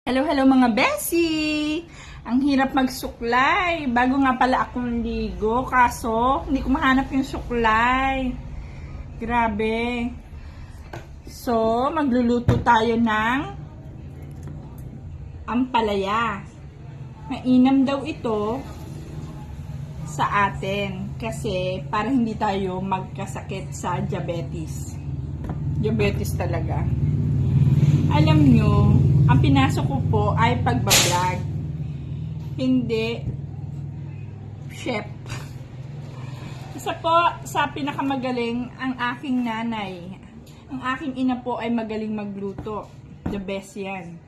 Hello mga besi! Ang hirap magsuklay. Bago nga pala akong ligo, kaso hindi ko mahanap yung suklay. Grabe. So, magluluto tayo ng ampalaya. Mainam daw ito sa atin kasi para hindi tayo magkasakit sa diabetes. Diabetes talaga. Alam nyo, ang pinasok ko po ay pagbablog. Hindi chef. Isa po sa pinakamagaling ang aking nanay. Ang aking ina po ay magaling magluto. The best yan.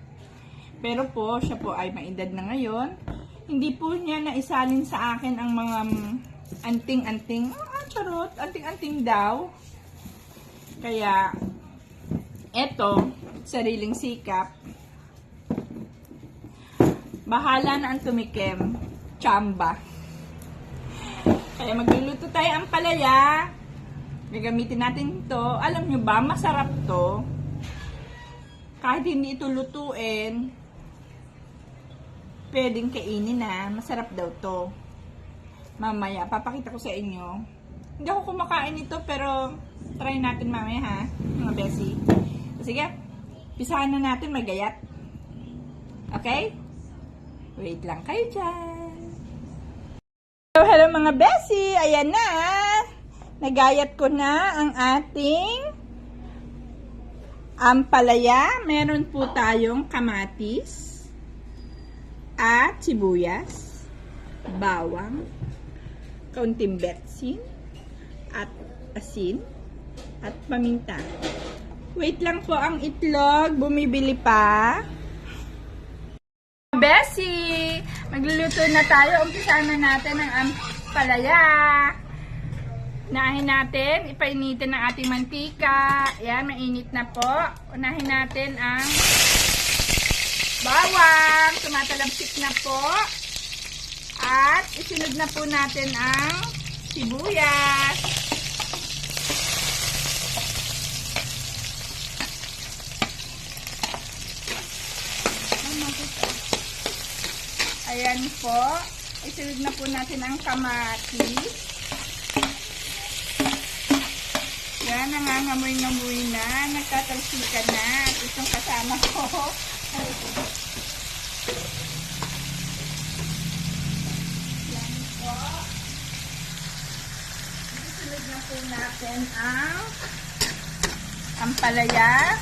Pero po, siya po ay maedad na ngayon. Hindi po niya naisalin sa akin ang mga anting-anting. Charot, anting-anting daw. Kaya, eto, sariling sikap. Bahala na ang tumikim. Chamba. Kaya magluluto tayo ang palaya. Gagamitin natin ito. Alam nyo ba, masarap to. Kahit hindi ito lutuin, pwedeng kainin na. Masarap daw to. Mamaya, papakita ko sa inyo. Hindi ako kumakain ito, pero try natin mamaya ha, mga besi. Sige, pisahan na natin magayat. Okay? Wait lang kayo dyan. Hello mga besi! Ayan na! Nagayat ko na ang ating ampalaya. Meron po tayong kamatis at sibuyas, bawang, kaunting betsin, at asin, at paminta. Wait lang po ang itlog. Bumibili pa. Besi! Magluluto na tayo. Umpisahan na natin ang ampalaya. Unahin natin. Ipainitin ang ating mantika. Ayan, mainit na po. Unahin natin ang bawang. Tumatalabsik na po. At isunod na po natin ang sibuyas. Ayan po. Isunod na po natin ang kamatis. Yan, nangangamoy-ngamoy na. Nagtatalsika na. At itong kasama ko. Yan po. Isunod na po natin ang ampalaya.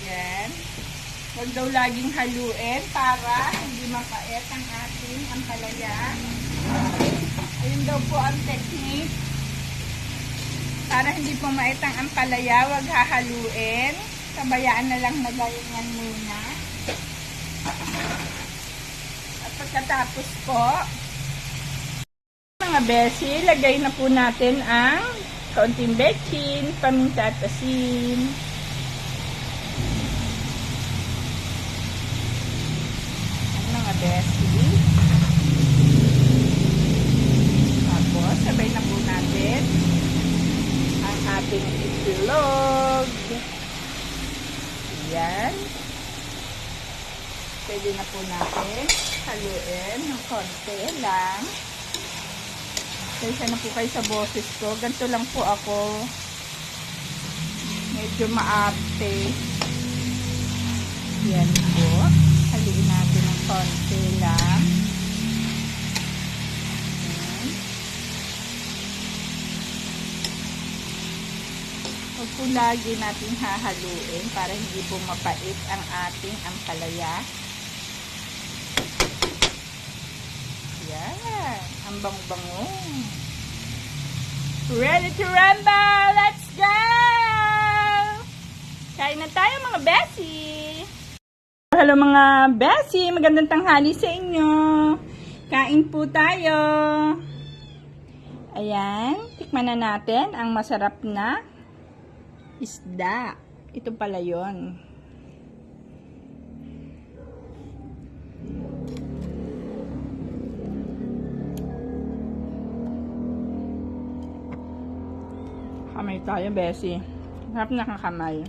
Yan. Huwag daw laging haluin para hindi mapait ang ating ampalaya. Ayun daw po ang technique. Para hindi po mait ang ampalaya, huwag hahaluin. Kabayaan na lang na ganyan muna. At pagkatapos po, mga besi, lagay na po natin ang kaunting betsin, paminta at asin. Mga besi. Tapos, sabay na po natin ang ating itlog. Yan. Pwede na po natin haluin ng konti lang. Kaysa na po kayo sa boses ko. Ganito lang po ako. Medyo maarte. Yan po. Haluin natin ng konti lang. Ayan. Huwag po lagi natin hahaluin para hindi po mapait ang ating ampalaya. Yan. Ang bango-bango. Ready to rumble! Let's go! Kain na tayo mga besi! hello mga Bessie. Magandang tanghali sa inyo. Kain po tayo. Ayan. Tikman na natin ang masarap na isda. Ito pala yun. Kamay tayo, Bessie. Harap na kakamay.